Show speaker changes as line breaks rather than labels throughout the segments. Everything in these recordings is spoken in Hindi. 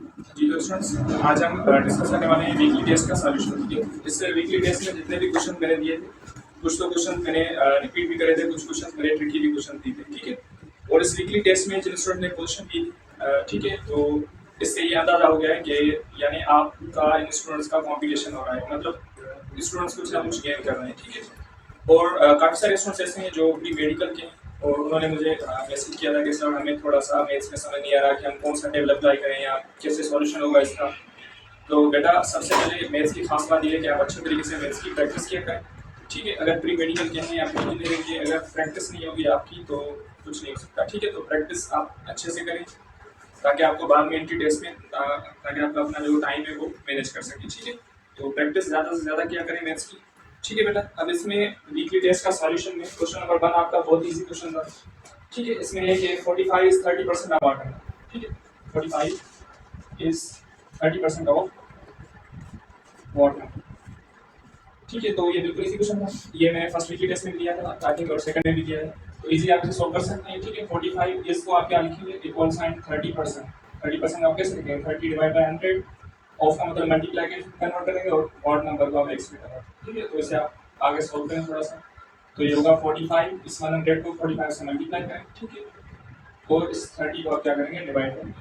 जी तो स्टूडेंट्स, आज हम डिस्कस करने वाले हैं वीकली टेस्ट का सॉल्यूशन। ठीक है, इस वीकली टेस्ट में जितने भी क्वेश्चन मैंने दिए थे, कुछ तो क्वेश्चन मैंने रिपीट भी करे थे, कुछ क्वेश्चन मैंने ट्रिकी भी क्वेश्चन दिए थे। ठीक है, और इस वीकली टेस्ट में जिन स्टूडेंट ने क्वेश्चन दी, ठीक है, तो इससे ये अंदाजा हो गया है कि यानी आपका इन स्टूडेंट्स का कॉम्पिटिशन हो रहा है, मतलब स्टूडेंट्स कुछ ना कुछ गेन कर रहे हैं। ठीक है, और काफ़ी सारे स्टूडेंट्स ऐसे हैं जो प्री मेडिकल के हैं, और उन्होंने मुझे मैसेज किया था कि सर हमें थोड़ा सा मैथ्स में समझ नहीं आ रहा कि हम कौन सा टेबल अप्लाई करें या कैसे सॉल्यूशन होगा इसका। तो बेटा, सबसे पहले मैथ्स की खास बात ये है कि आप अच्छे तरीके से मैथ्स की प्रैक्टिस किया करें। ठीक है, अगर प्री मेडिकल के हैं या फिर इंजीनियरिंग के, अगर प्रैक्टिस नहीं होगी आपकी तो कुछ नहीं हो सकता। ठीक है, तो प्रैक्टिस आप अच्छे से करें ताकि आपको बाद में एंट्री टेस्ट में ताकि आप अपना जो टाइम है वो मैनेज कर सकें। ठीक है, तो प्रैक्टिस ज़्यादा से ज़्यादा किया करें मैथ्स की। ठीक है बेटा, अब इसमें वीकली टेस्ट का सॉल्यूशन में क्वेश्चन नंबर 1 आपका बहुत इजी क्वेश्चन था। ठीक है, इसमें है कि 45 इज 30% ऑफ वाटर। ठीक है, 45 इज 30% ऑफ वाटर। ठीक है, तो ये बिल्कुल इजी क्वेश्चन था। ये मैं फर्स्ट वीकली टेस्ट में भी दिया था आई थिंक, और सेकंड में भी दिया है, तो इजी आप इसे सॉल्व कर सकते हैं। ठीक है, 45 इसको आप क्या लिखेंगे, इक्वल साइन 30%। 30% आप कैसे लिखेंगे, 30 डिवाइड बाय 100, ऑफ का मतलब मल्टीप्लाई के कन्वर्ट करेंगे और ऑड नंबर को आप एक्स में कन्वर्ट। ठीक है, तो इसे आप आगे सॉल्व करें थोड़ा सा, तो ये होगा 45, इस 100 को 45 से मल्टीप्लाई करें। ठीक है, और इस 30 को आप क्या करेंगे, डिवाइड करेंगे,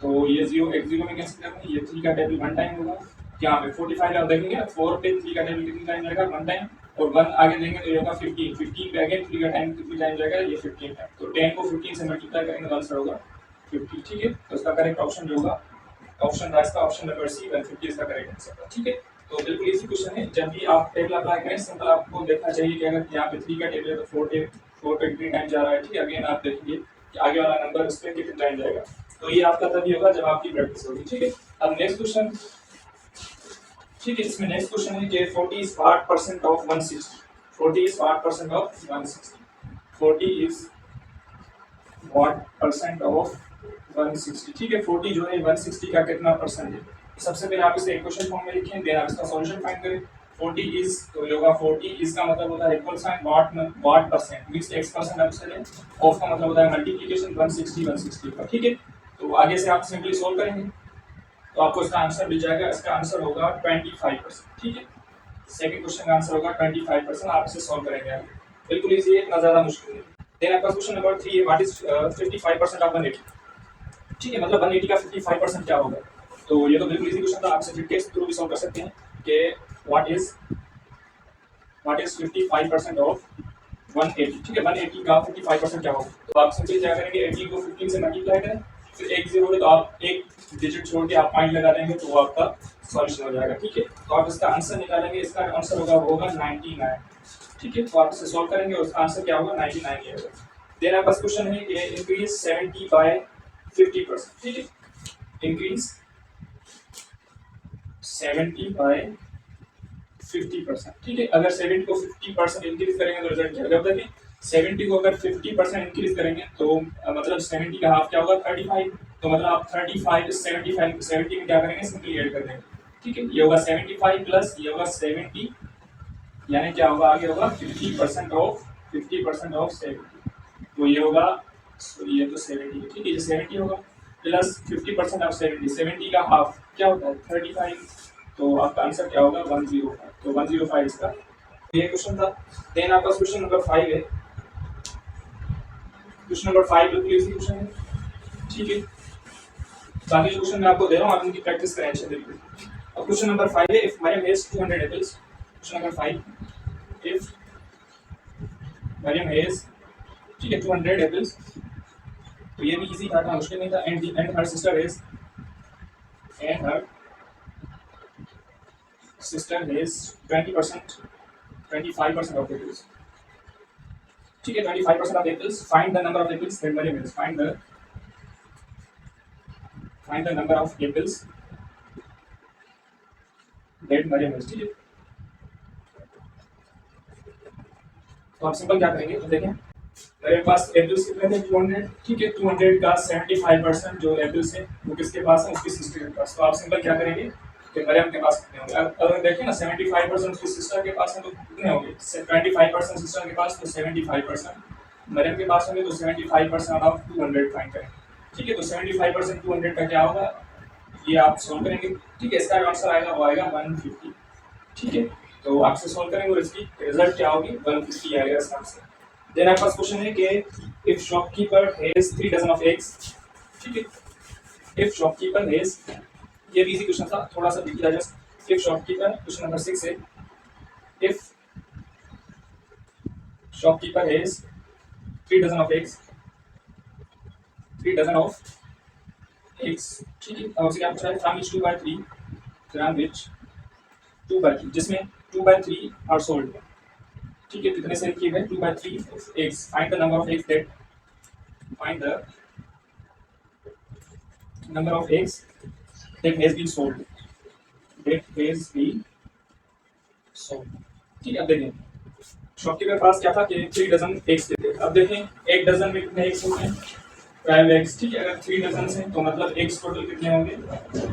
तो ये जीरो एक जीरो में कैंसिल करेंगे, ये 3 का टेबल 1 टाइम होगा। यहाँ पे 45 आप देखेंगे 4 पे 3 का टेबल कितनी टाइम जाएगा, 1 टाइम, और 1 आगे देंगे तो ये होगा 15। 15 पे अगेन 3 का टाइम कितनी टाइम जाएगा, ये 15 टाइम, तो 10 को 15 से मल्टीप्लाई करेंगे तो आंसर होगा 50। ठीक है, तो इसका करेक्ट ऑप्शन जो होगा, ऑप्शन था इसका ऑप्शन नंबर सी, 150 इसका करेक्ट आंसर था। ठीक है, तो बिल्कुल इजी क्वेश्चन है। जब भी आप टेबल अप्लाई करें, सिंपल आपको देखना चाहिए कि अगर यहाँ पे 3 का टेबल है तो 4 पे कितनी टाइम जा रहा है। ठीक है, अगेन आप देखेंगे कि आगे वाला नंबर उस पर कितनी टाइम जाएगा, तो ये आपका तभी होगा जब आपकी प्रैक्टिस होगी। ठीक है, अब नेक्स्ट क्वेश्चन। ठीक है, इसमें नेक्स्ट क्वेश्चन है कि 40 is what percent of 160। 40 is what percent of 160। 40 is what percent of 160। ठीक है, 40 जो है 160 का कितना परसेंट है। सबसे पहले आप इसे इक्वेशन फॉर्म में लिखें, देन आप इसका सॉल्यूशन फाइंड करें। 40 इज तो ये होगा 40 इज का मतलब होता है equal sign what percent mix X percent आप इसे लें, ऑफ का मतलब होता है मल्टीप्लिकेशन 160 का। ठीक है, तो आगे से आप सिंपली सोल्व करेंगे तो आपको इसका आंसर मिल जाएगा। इसका आंसर होगा 25%। ठीक है, सेकंड क्वेश्चन का आंसर होगा 25%। आप इसे सॉल्व करेंगे आगे, बिल्कुल इजी है, इतना ज्यादा मुश्किल नहीं। देन आपका क्वेश्चन नंबर 3 है, व्हाट इज 55% ऑफ 180। ठीक है, मतलब 180 का 55% क्या होगा, तो ये तो बिल्कुल इजी क्वेश्चन था, आप इसे ट्रिक के थ्रू भी सॉल्व कर सकते हैं कि व्हाट इज 55% ऑफ 180। ठीक है, 180 का 55% क्या होगा, तो आप सिंपली क्या करेंगे, 80 को 15 से मल्टीप्लाई करें, फिर एक जीरो है तो आप एक डिजिट छोड़ के आप पॉइंट लगा देंगे तो वो आपका सॉल्यूशन हो जाएगा। ठीक है, तो आप इसका आंसर निकालेंगे, इसका आंसर होगा वो होगा 99। ठीक है, तो आप इसे सॉल्व करेंगे और उसका आंसर क्या होगा, 99 होगा। देन आपका क्वेश्चन है कि इंक्रीज 70 बाय 50%। ठीक है, इंक्रीज 70 बाय 50%। ठीक है, अगर 70 को 50% इंक्रीज करेंगे तो रिजल्ट क्या होगा, देखिए 70 को अगर 50% इंक्रीज करेंगे तो मतलब 70 का हाफ क्या होगा, 35, तो मतलब आप 35 70 में क्या करेंगे, सिंपली ऐड कर देंगे। ठीक है, ये होगा 75 प्लस ये होगा 70, यानी क्या होगा, आगे होगा 50% ऑफ 70, तो ये होगा, ये तो 70 है। ठीक है, ये 70 होगा प्लस 50% ऑफ 70 का हाफ क्या होता है, 35, तो आपका आंसर क्या होगा, 105। तो 105 इसका ये क्वेश्चन था। देन आपका क्वेश्चन नंबर 5 है। क्वेश्चन नंबर 5 बिल्कुल इजी क्वेश्चन है। ठीक है, बाकी जो क्वेश्चन मैं आपको दे रहा हूँ आप इनकी प्रैक्टिस करें अच्छे तरीके से। अब क्वेश्चन नंबर 5 है, if Mariam has 200 apples. Question number 5, if Mariam has, ठीक है, 200 एप्पल्स, तो ये भी इजी था, मुश्किल नहीं था। And her sister has, and her sister has 20%, 25% of apples। ठीक है, 25% of apples, find the number of apples that Mariam has, find the number of apples that Mariam has। ठीक है, तो आप सिंपल क्या करेंगे, तो देखें मेरे पास एप्पल्स कितने थे, 200। ठीक है, 200 का 75% जो एप्पल्स है वो किसके पास है, उसकी सिस्टर के पास। तो आप सिंपल क्या करेंगे कि मरियम के पास कितने होंगे, अगर देखें ना 75% उसकी सिस्टर के पास है तो कितने होंगे, 25% सिस्टर के पास, तो 75% मरियम के पास होंगे, तो 75% ऑफ 200 फाइंड करें। ठीक है, तो 75% 200 का क्या होगा, ये आप सॉल्व करेंगे, ठीक है। इसका आंसर आएगा वो आएगा 150, ठीक है। तो आपसे सॉल्व करेंगे और इसकी रिजल्ट क्या होगी, 150 आएगा इसका आंसर। देन आपका क्वेश्चन है कि if shopkeeper has 3 dozen of eggs, ठीक है। इफ शॉपकीपर हैज, ये भी इजी क्वेश्चन था, थोड़ा सा देखिए just. If shopkeeper, question number 6 है, if shopkeeper has 3 dozen of eggs, 3 dozen of eggs, ठीक है। अब क्या पूछ रहा है, फ्रॉम व्हिच 2/3, फ्रॉम व्हिच 2/3, जिसमें 2/3 आर सोल्ड, ठीक है। कितने सेल किए गए, 2/3 eggs. Find the number of eggs that, find the number of eggs that has been sold, that has been sold, ठीक है। अब देखें शॉपकीपर के पास क्या था कि 3 डजन एग्स थे। अब देखें 1 डजन में कितने एग्स होते हैं, 12 एग्स, ठीक है। अगर 3 डजन से तो मतलब एग्स टोटल कितने होंगे,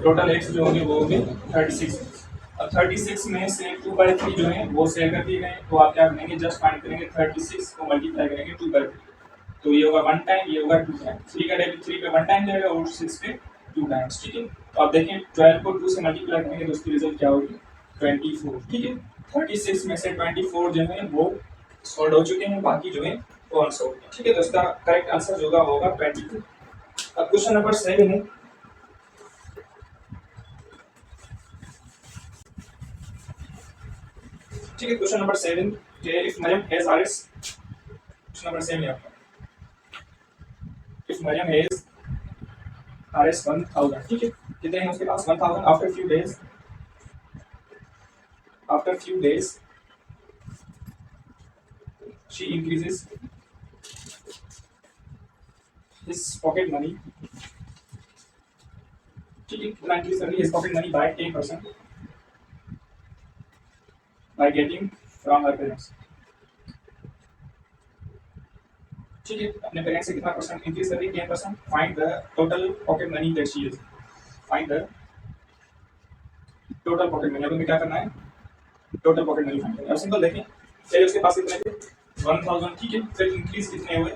टोटल एग्स जो होंगे वो होंगे 36। अब 36 में से 2/3 जो है वो सेल कर दिए गए, तो आप क्या करेंगे, जस्ट फाइंड करेंगे 36 को मल्टीप्लाई करेंगे 2/3, तो ये होगा 1 टाइम, ये होगा 2 टाइम। 3 का डेबिट 3 पे 1 टाइम जाएगा और 6 पे 2 टाइम्स, ठीक है। तो आप देखें 12 को 2 से मल्टीप्लाई करेंगे तो उसकी रिजल्ट क्या होगी, 24, ठीक है। 36 में से 24 जो है वो सॉल्व हो चुके हैं, बाकी जो है वो अनसॉल्व है, ठीक है। तो इसका करेक्ट आंसर जो होगा वो होगा 22। अब क्वेश्चन नंबर 7 है, ठीक है। क्वेश्चन नंबर 7 कि if Mariam has RS, question number 7 है आपका, इफ मरियम हैज आरएस 1000, ठीक है। कितने हैं उसके पास, 1000। After few days she increases his pocket money, ठीक है। कितना इंक्रीज कर रही है his pocket money by 10% by getting from her parents, ठीक है। अपने पेरेंट्स से कितना परसेंट इंक्रीज कर रही है, 10%। Find the total pocket money that she is, find the total pocket money. अब हमें क्या करना है, टोटल पॉकेट मनी फाइंड करना है। सिंपल देखें, चलिए उसके पास कितने थे, 1000, ठीक है। फिर इंक्रीज कितने हुए,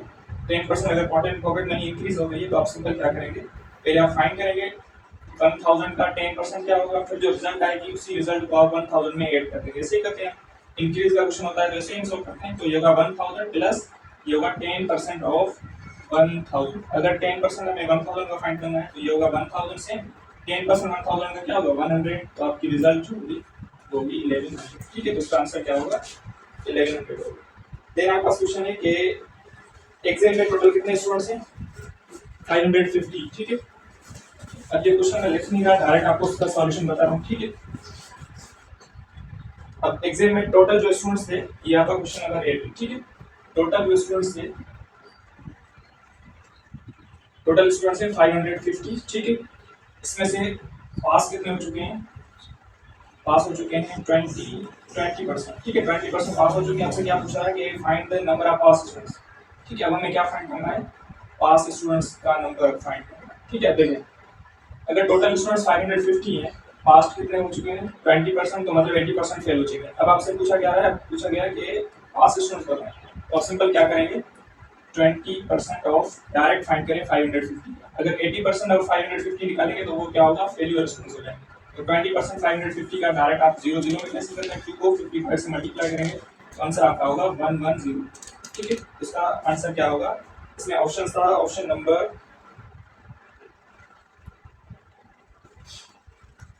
10%। अगर पॉकेट मनी इंक्रीज हो गई है तो आप सिंपल क्या करेंगे, पहले आप फाइंड करेंगे 1000 का 10% क्या होगा, फिर जो रिजल्ट आएगी उसी रिजल्ट को आप 1000 में ऐड कर देंगे। ऐसे ही करते हैं, इंक्रीज का क्वेश्चन होता है तो ऐसे ही सॉल्व करते हैं। तो ये होगा 1000 प्लस ये होगा 10% ऑफ 1000। अगर 10% हमें 1000 का फाइंड करना है तो ये होगा 1000 से 10% 1000 का क्या होगा, 100। तो आपकी रिजल्ट जो होगी वो होगी 1100, ठीक है। तो इसका आंसर क्या होगा, 1100 होगा। देन आपका क्वेश्चन है कि एग्जाम में टोटल कितने स्टूडेंट्स हैं, 550, ठीक है। अब ये क्वेश्चन मैं लिख नहीं रहा, डायरेक्ट आपको उसका सॉल्यूशन बता रहा हूँ, ठीक है। अब एग्जाम में टोटल जो स्टूडेंट्स थे, ये आपका क्वेश्चन नंबर 8, ठीक है। टोटल जो स्टूडेंट्स थे, टोटल स्टूडेंट्स हैं 550, ठीक है। इसमें से पास कितने हो चुके हैं, पास हो चुके हैं 20%, ठीक है। 20% पास हो चुके हैं। आपसे क्या पूछा है कि find the number of pass students, ठीक है। अब हमें क्या फाइंड करना है, पास स्टूडेंट्स का नंबर फाइंड करना है, ठीक है। देखें अगर टोटल स्टूडेंट्स 550 हैं, पास कितने हो चुके हैं 20%, तो मतलब 80% फेल हो चुके हैं। अब आपसे पूछा गया है, पूछा गया कि पास स्टूडेंट्स बताएं, तो सिंपल क्या करेंगे, 20% ऑफ डायरेक्ट फाइंड करें 550। अगर 80% ऑफ 550 निकालेंगे तो वो क्या होगा, फेल्यूर स्टूडेंट्स हो जाएंगे। तो 20% 550 का डायरेक्ट आप 0 0 में कैसे करेंगे, 2 को 55 से मल्टीप्लाई करेंगे तो आंसर आपका होगा 110, ठीक है। इसका आंसर क्या होगा, इसमें ऑप्शन था, ऑप्शन नंबर,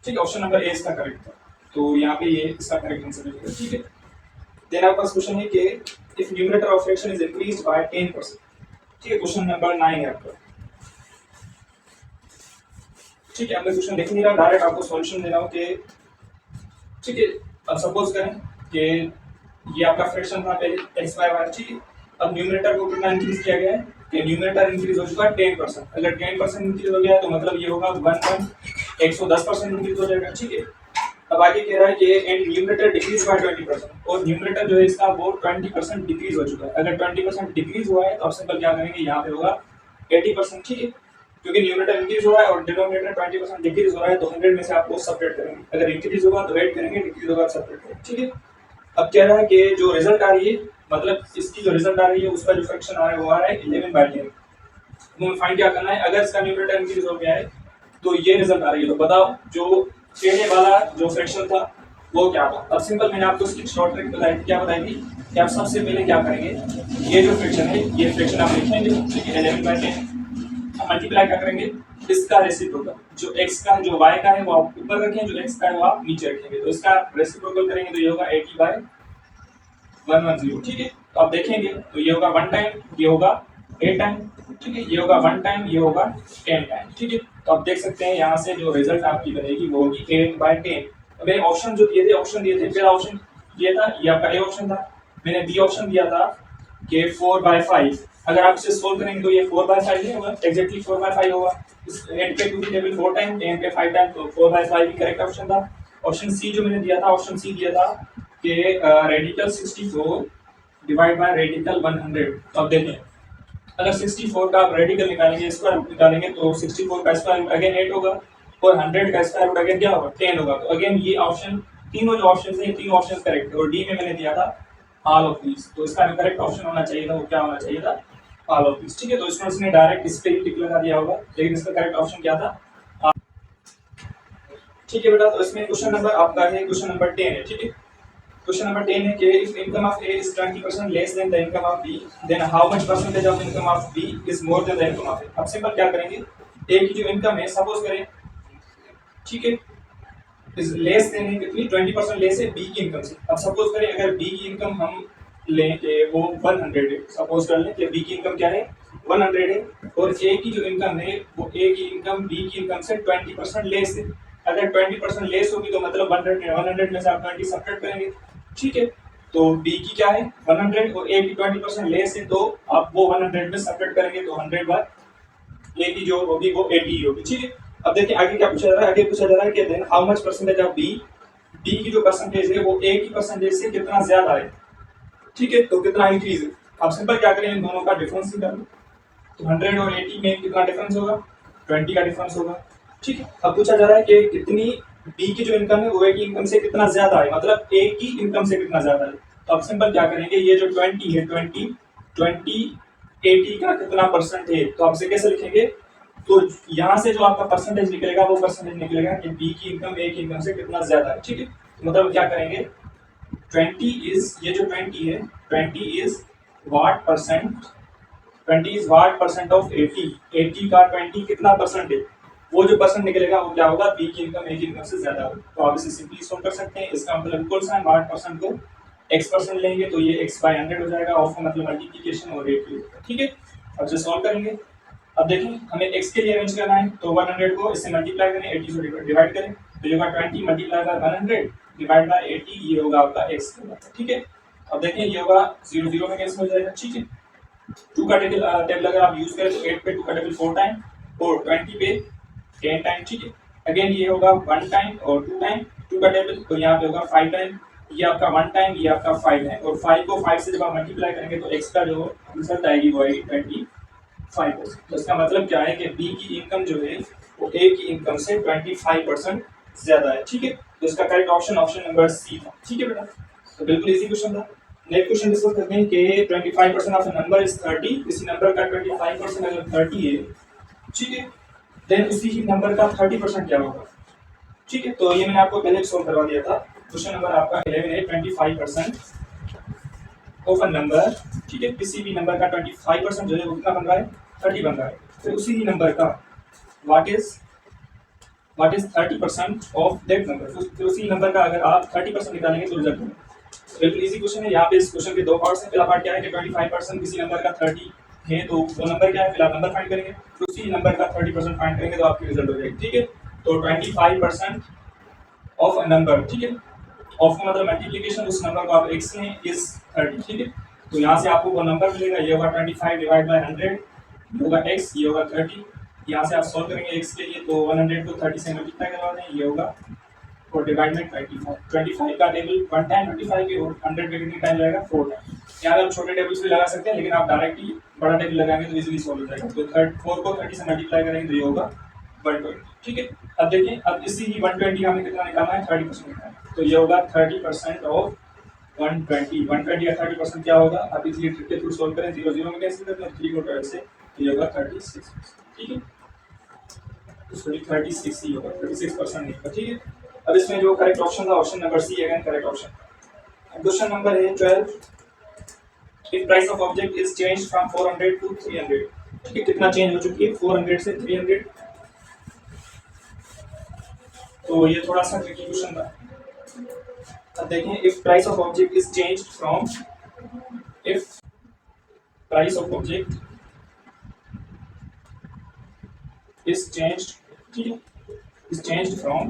ठीक है, ऑप्शन नंबर ए इसका करेक्ट था। तो यहाँ पे ये इसका करेक्ट आंसर है, ठीक है। देन आपका क्वेश्चन है कि if numerator of fraction is increased by 10%, ठीक है। क्वेश्चन नंबर 9 है आपका, ठीक है। हमने क्वेश्चन लिख नहीं रहा, डायरेक्ट आपको सॉल्यूशन दे रहा हूँ कि, ठीक है। अब सपोज करें कि ये आपका फ्रैक्शन था पहले x/y, ठीक है। अब न्यूमरेटर को कितना इंक्रीज किया गया है कि न्यूमरेटर इंक्रीज हो चुका है 10%। अगर 10% इंक्रीज हो गया तो मतलब ये होगा 110% इंक्रीज हो जाएगा, ठीक है। अब आगे कह रहा है कि एंड न्यूमरेटर डिक्रीज बाय 20%, और न्यूमरेटर जो है इसका वो 20% डिक्रीज हो चुका है। अगर 20% डिक्रीज हुआ है तो आप सिंपल क्या करेंगे, यहाँ पे होगा 80%, ठीक है। क्योंकि न्यूमरेटर इंक्रीज हो रहा है और डिनोमिनेटर 20% डिक्रीज हो रहा है, तो 100 में से आप वो सेपरेट करेंगे। अगर इंक्रीज होगा तो ऐड करेंगे, डिक्रीज होगा सेपरेट करेंगे, ठीक है। अब कह रहा है कि जो रिजल्ट आ रही है, मतलब इसकी जो रिजल्ट आ रही है उसका जो फ्रैक्शन आ रहा है वो आ रहा है 11/10। हमें फाइंड क्या करना है, अगर इसका न्यूमरेटर इंक्रीज हो गया है तो ये रिजल्ट आ रही है। तो बताओ जो पहले वाला जो फ्रैक्शन था वो क्या था। अब सिंपल मैंने आपको इसकी शॉर्ट ट्रिक बताई थी, क्या बताई थी कि आप सबसे पहले क्या करेंगे, ये जो फ्रैक्शन है ये फ्रैक्शन आप लिखेंगे, ठीक है 11/10 मल्टीप्लाई क्या करेंगे इसका रेसिप्रोकल, जो x का है जो y का है वो आप ऊपर रखें, जो x का है वो आप नीचे रखेंगे, तो इसका रेसिप्रोकल करेंगे तो ये होगा 80/110, ठीक है। तो आप देखेंगे तो ये होगा 1 टाइम, ये होगा 8 टाइम, ठीक है, ये होगा 1 टाइम, ये होगा 10 टाइम, ठीक है। तो आप देख सकते हैं यहाँ से जो रिजल्ट आपकी बनेगी वो होगी 8/10। अब मैंने ऑप्शन जो दिए थे, ऑप्शन दिए थे, पहला ऑप्शन दिया था ये आपका ए ऑप्शन था, मैंने बी ऑप्शन दिया था कि 4/5। अगर आप इसे सोल्व करेंगे तो ये 4/5 नहीं होगा, एग्जैक्टली 4/5 होगा। इस 8 पे 2 की टेबल 4 टाइम, 10 पे 5 टाइम, तो 4/5 ही करेक्ट ऑप्शन था। ऑप्शन सी जो मैंने दिया था, ऑप्शन सी दिया था कि रेडिकल 64 डिवाइड बाय रेडिकल 100। तो अब देखें अगर 64 का आप रेडिकल निकालेंगे, स्क्वायर रूट निकालेंगे, तो 64 का स्क्वायर रूट अगेन 8 होगा और 100 का स्क्वायर रूट अगेन क्या होगा 10 होगा। तो अगेन ये ऑप्शन, तीनों जो ऑप्शन है तीनों ऑप्शन करेक्ट है। और डी में मैंने दिया था ऑल ऑफ दीस, तो इसका करेक्ट ऑप्शन होना चाहिए था, वो क्या होना चाहिए था ऑल ऑफ दीस, ठीक है। तो स्टूडेंट्स ने डायरेक्ट इस पे ही टिक लगा दिया होगा, लेकिन इसका करेक्ट ऑप्शन क्या था, ठीक है बेटा। तो इसमें क्वेश्चन नंबर आपका है क्वेश्चन नंबर 10 है, ठीक है। क्वेश्चन नंबर 10 है कि if income of A is 20% less than the income of B, then how much percentage of income of B is more than the income of A. अब सिंपल क्या करेंगे, ए की जो इनकम है सपोज करें, ठीक है, इज लेस देन है कितनी 20% लेस है बी की इनकम से। अब सपोज करें अगर बी की इनकम हम लें कि वो 100 है, सपोज कर लें कि बी की इनकम क्या है 100 है, और ए की जो इनकम है वो ए की इनकम बी की इनकम से 20% लेस है। अगर 20% लेस होगी तो मतलब 100 है, 100 में से आप 20 सब्ट्रैक्ट करेंगे, ठीक है। तो बी की क्या है 100 और ए की 20% लेस है, तो आप वो 100 में सब्ट्रैक्ट करेंगे तो 100 ए की जो होगी वो 80 होगी, ठीक है। अब देखिए आगे क्या पूछा जा रहा है, आगे पूछा जा रहा है कि then how much percentage of B, B की जो परसेंटेज है वो ए की परसेंटेज से कितना ज्यादा है, ठीक है, तो कितना इंक्रीज है। आप सिंपल क्या करें इन दोनों का डिफरेंस निकालें, तो 100 और 80 में कितना डिफरेंस होगा 20 का डिफरेंस होगा, ठीक है। अब पूछा जा रहा है कि कितनी बी की जो इनकम है वो ए की इनकम से कितना ज्यादा है, मतलब ए की इनकम से कितना ज्यादा है। तो आप सिंपल क्या करेंगे, ये जो 20 है 20 80 का कितना परसेंट है, तो आपसे कैसे लिखेंगे, तो यहाँ से जो आपका परसेंटेज निकलेगा वो परसेंटेज निकलेगा कि बी की इनकम ए की इनकम से कितना ज्यादा है, ठीक है। मतलब क्या करेंगे 20 इज, ये जो 20 है 20 is what percent, 20 is what percent of 80, 80 का 20 कितना परसेंट है, वो जो परसेंट निकलेगा वो क्या होगा बी की इनकम ए की इनकम से ज्यादा होगा। तो आप इसे सिंपली सॉल्व कर सकते हैं, इसका मतलब इक्वल साइन व्हाट परसेंट को x परसेंट लेंगे तो ये x/100 हो जाएगा, ऑफ का मतलब मल्टीप्लिकेशन और रेट की, ठीक है। अब इसे सॉल्व करेंगे, अब देखें हमें x के लिए अरेंज करना है, तो 100 को इससे मल्टीप्लाई करें, 80 से डिवाइड करें, तो ये होगा 20 मल्टीप्लाई बाय 100 डिवाइड बाय 80, ये होगा आपका x, ठीक है। अब देखें ये होगा 0 0 में कैंसिल हो जाएगा, ठीक है। 2 का टेबल अगर आप यूज करें तो 8 पे 2 का टेबल 4 टाइम और 20 पे 10 टाइम, ठीक है। अगेन ये होगा 1 टाइम और 2 टाइम, 2 का टेबल तो यहाँ पे होगा 5 टाइम, ये आपका 1 टाइम, ये आपका 5 है, और 5 को 5 से जब आप मल्टीप्लाई करेंगे तो x का जो रिजल्ट आएगी वो आएगी 25%। तो इसका मतलब क्या है कि b की इनकम जो है वो a की इनकम से 25% ज्यादा है, ठीक है। तो इसका correct option option number C था, ठीक है बेटा। तो बिल्कुल इजी क्वेश्चन था। नेक्स्ट क्वेश्चन डिस्कस करते हैं कि 25% ऑफ अ नंबर इज 30, किसी नंबर का 25% अगर 30 है, ठीक है, देन उसी ही नंबर का 30% क्या होगा, ठीक है। तो ये मैंने आपको पहले सॉल्व करवा दिया था। क्वेश्चन नंबर आपका 11 है 25% ऑफ अ नंबर, ठीक है, किसी भी नंबर का 25% जो है वो कितना बन रहा है 30 बन रहा है। फिर उसी ही नंबर का what is 30% of that number, फिर उसी नंबर का अगर आप 30% निकालेंगे तो रिजल्ट होगा। बिल्कुल इजी क्वेश्चन है। यहाँ पे इस क्वेश्चन के दो पार्ट्स हैं। पहला पार्ट क्या है कि 25% किसी नंबर का 30 है, तो वो नंबर क्या है, फिर आप नंबर फाइंड करेंगे, फिर उसी नंबर का 30% फाइंड करेंगे तो आपकी रिजल्ट हो जाएगी, ठीक है। तो 25% ऑफ अ नंबर, ठीक है, ऑफ का मतलब मल्टीप्लिकेशन, उस नंबर को आप x लें इज 30, ठीक है। तो यहाँ से आपको वो नंबर मिलेगा, ये होगा 25 डिवाइड बाय 100, ये होगा x, ये होगा 30। यहाँ से आप सॉल्व करेंगे x के लिए, तो 100 को 30 से मल्टीप्लाई करवा दें, ये होगा और डिवाइड में 25 का टेबल 1 टाइम 25 के और 100 पे कितनी टाइम लगेगा 4 टाइम। यहाँ आप छोटे टेबल्स भी लगा सकते हैं, लेकिन आप डायरेक्टली बड़ा टेबल लगाएंगे तो इजीली सॉल्व हो जाएगा। तो 4 को 30 से मल्टीप्लाई करेंगे तो ये होगा 120, ठीक है। अब देखिए अब इसी ही 120 का हमें कितना निकालना है 30% निकालना है, तो ये होगा 30% ऑफ 120, 120 का 30% क्या होगा, आप इजीली ट्रिक के थ्रू सॉल्व करें, 0 0 में कैंसिल करते हैं, 3 को 12 से, तो ये होगा 36, ठीक है। उसको 36 ही होगा, 36% नहीं होगा, ठीक है। अब इसमें जो करेक्ट ऑप्शन था option number C again correct option. Question number है 12, if price of object is change from 400 to 300, ठीक है, कितना चेंज हो चुकी है 400 से 300। तो ये थोड़ा सा ट्रिकी क्वेश्चन था। अब देखें, if price of object is change from, if price of object is changed, ठीक है, इज चेंज्ड फ्रॉम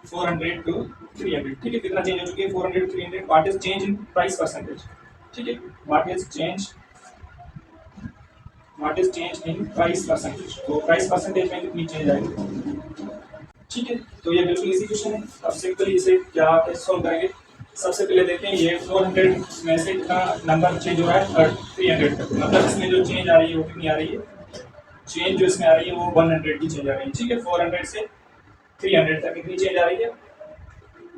400 टू 300, ठीक है, कितना चेंज हो चुकी है 400 to 300, what is change in price percentage, ठीक है, what is change in price percentage, तो प्राइस परसेंटेज में कितनी चेंज आएगी, ठीक है। तो ये बिल्कुल इजी क्वेश्चन है। अब सिंपली इसे क्या सॉल्व करेंगे, सबसे पहले देखें ये 400 में से कितना नंबर चेंज हो रहा है 300 तक, मतलब इसमें जो चेंज आ रही है वो कितनी आ रही है, चेंज जो इसमें आ रही है वो 100 की चेंज आ रही है, ठीक है, 400 से 300 तक कितनी चेंज आ रही है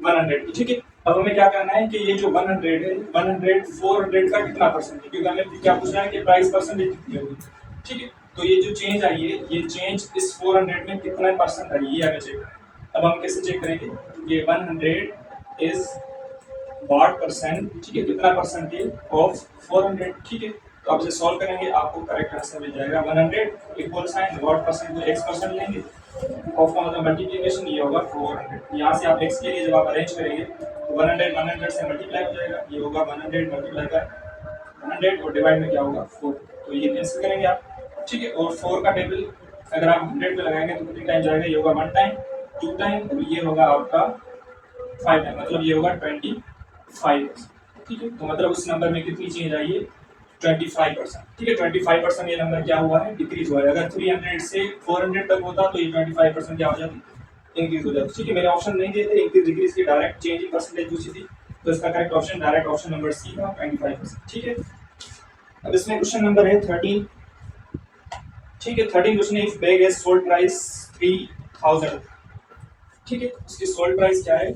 100 की, ठीक है। अब हमें क्या करना है कि ये जो 100 है 100 400 का कितना परसेंट है, क्योंकि हमें क्या पूछना है कि प्राइस परसेंटेज कितनी होगी, ठीक है। तो ये जो चेंज आई है ये चेंज इस 400 में कितना परसेंट आई है ये हमें चेक करना है। अब हम कैसे चेक करेंगे, ये 100 इज व्हाट परसेंट, ठीक है, कितना परसेंटेज ऑफ 400, ठीक है। तो आप इसे सॉल्व करेंगे आपको करेक्ट आंसर मिल जाएगा 100 इक्वल साइन व्हाट परसेंट, तो x परसेंट लेंगे, ऑफ का मतलब मल्टीप्लिकेशन ये होगा 400, यहाँ से आप x के लिए जब आप अरेंज करेंगे तो 100 से मल्टीप्लाई हो जाएगा, ये होगा 100 मल्टीप्लाई बाय 100 और डिवाइड में क्या होगा 4, तो ये कैंसिल करेंगे आप, ठीक है। और 4 का टेबल अगर आप 100 पे लगाएंगे तो कितनी टाइम जाएगा, ये होगा 1 टाइम 2 टाइम और ये होगा आपका 5 टाइम, मतलब ये होगा 25, ठीक है। तो मतलब उस नंबर में कितनी चेंज आई है 25%, ठीक है, 25% ये नंबर क्या हुआ है डिक्रीज हुआ है। अगर 300 से 400 तक होता तो ये 25% क्या हो जाती, इंक्रीज हो जाती, ठीक है। मेरे ऑप्शन नहीं देते इंक्रीज डिक्रीज की, डायरेक्ट चेंज इन परसेंटेज पूछी थी, तो इसका correct option direct option number C था 25%, ठीक है। अब इसमें क्वेश्चन नंबर है 13, ठीक है, 13 क्वेश्चन है, if bag has sold price 3000, ठीक है, इसकी सोल्ड प्राइस क्या है,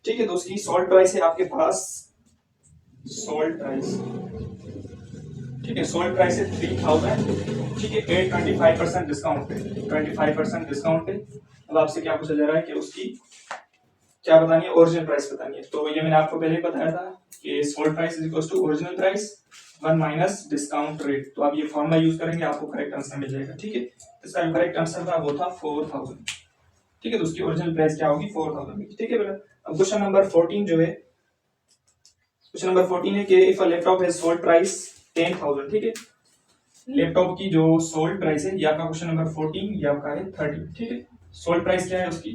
ठीक है, तो उसकी सोल्ड प्राइस है आपके पास, सोल्ड प्राइस, ठीक है, सोल्ड प्राइस है 3000, ठीक है, 25% डिस्काउंट है, 25% डिस्काउंट है। अब आपसे क्या पूछा जा रहा है कि उसकी क्या बतानी है, ओरिजिनल प्राइस बतानी है। तो ये मैंने आपको पहले बताया था कि sold price is equal to original price 1 minus discount rate, तो आप ये फॉर्मूला यूज करेंगे आपको करेक्ट आंसर मिल जाएगा, ठीक है। इसका जो करेक्ट आंसर था वो था 4000, ठीक है, तो उसकी ओरिजिनल प्राइस क्या होगी 4000, ठीक है बेटा। अब क्वेश्चन नंबर 14 जो है, क्वेश्चन नंबर 14 है कि if a laptop has sold price 10000, ठीक है, लैपटॉप की जो सोल्ड प्राइस है, ये आपका क्वेश्चन नंबर 14, ये आपका है 30, ठीक है। सोल्ड प्राइस क्या है उसकी,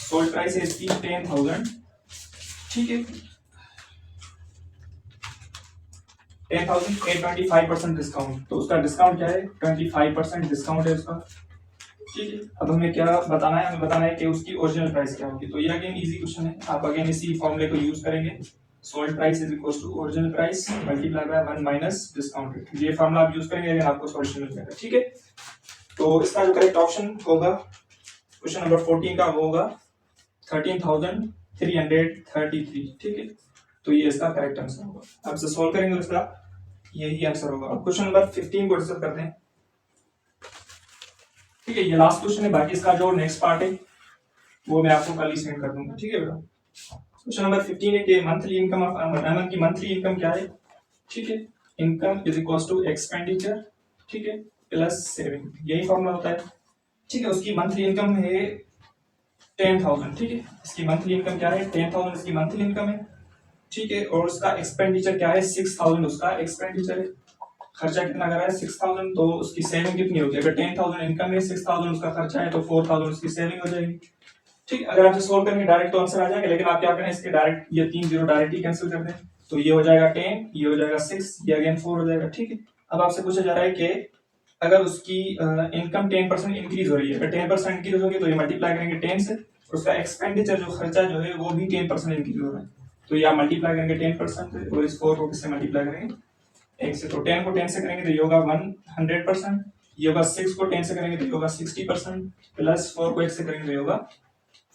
सोल्ड प्राइस है इसकी 10000, ठीक है, 10000 25% डिस्काउंट, तो उसका डिस्काउंट क्या है 25% डिस्काउंट है उसका, ठीक है। अब हमें क्या बताना है, हमें बताना है कि उसकी ओरिजिनल प्राइस क्या होगी। तो ये अगेन इजी क्वेश्चन है, आप अगेन इसी फॉर्मूले को यूज करेंगे, sold price is equal to original price multiply by 1 minus discount rate, ये फॉर्मूला आप यूज करेंगे अगेन आपको सॉल्यूशन मिल जाएगा, ठीक है। तो इसका जो करेक्ट ऑप्शन होगा क्वेश्चन नंबर 14 का वो होगा 13333, ठीक है, तो ये इसका करेक्ट आंसर होगा। अब से सॉल्व करेंगे उसका यही आंसर होगा। अब क्वेश्चन नंबर 15 को डिस्कस करते हैं, ठीक है, ये लास्ट क्वेश्चन है, बाकी इसका जो नेक्स्ट पार्ट है वो मैं आपको कल ही सेंड कर दूंगा, ठीक है बेटा। क्वेश्चन नंबर 15 है कि मंथली इनकम ऑफ अमन की मंथली इनकम क्या है, ठीक है, income is equals to expenditure, ठीक है, प्लस सेविंग, यही फॉर्मूला होता है, ठीक है। उसकी मंथली इनकम है 10000, ठीक है, इसकी मंथली इनकम क्या है 10000 इसकी मंथली इनकम है, ठीक है, और उसका एक्सपेंडिचर क्या है 6000 उसका एक्सपेंडिचर है, खर्चा कितना कर रहा है 6000, तो उसकी सेविंग कितनी होगी, अगर 10000 इनकम है 6000 उसका खर्चा है तो 4000 उसकी सेविंग हो जाएगी, ठीक। अगर आप सोल्व करेंगे डायरेक्ट तो आंसर आ जाएगा, लेकिन आप क्या करें इसके डायरेक्ट ये 3 जीरो डायरेक्ट ही कैंसिल कर दें, तो ये हो जाएगा 10, ये हो जाएगा 6, ये अगेन 4 हो जाएगा, ठीक है। अब आपसे पूछा जा रहा है कि अगर उसकी इनकम 10% इंक्रीज हो रही है, अगर 10% इंक्रीज होगी तो ये मल्टीप्लाई करेंगे 10 से, उसका एक्सपेंडिचर जो खर्चा जो है वो भी 10% इंक्रीज हो रहा है, तो ये आप मल्टीप्लाई करेंगे 10% से, और इस 4 को किससे मल्टीप्लाई करेंगे 1 से, तो 10 को 10 से करेंगे तो ये होगा 100%, ये होगा 6 को 10 से करेंगे तो ये होगा 60%, प्लस 4 को 1 से करेंगे तो ये होगा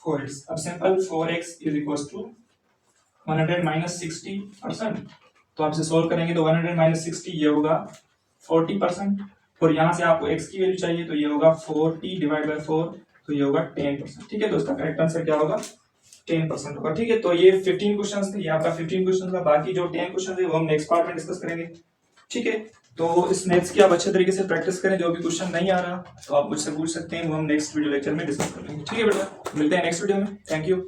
4x। अब simple 4x is equal to 100 minus 60%, तो आप इसे सोल्व करेंगे तो 100 माइनस 60 ये होगा 40%, और यहाँ से आपको x की वैल्यू चाहिए तो ये होगा 40 डिवाइड बाई 4, तो ये होगा 10%। ठीक है, तो इसका करेक्ट आंसर क्या होगा, 10% होगा। ठीक है, तो ये 15 क्वेश्चन थे, ये आपका 15 क्वेश्चन था। बाकी जो 10 क्वेश्चन थे वो हम नेक्स्ट पार्ट में डिस्कस करेंगे। ठीक है, तो इस मैथ्स की आप अच्छे तरीके से प्रैक्टिस करें। जो भी क्वेश्चन नहीं आ रहा तो आप मुझसे पूछ सकते हैं, वो हम नेक्स्ट वीडियो लेक्चर में डिस्कस करेंगे। ठीक है बेटा, मिलते हैं नेक्स्ट वीडियो में। Thank you.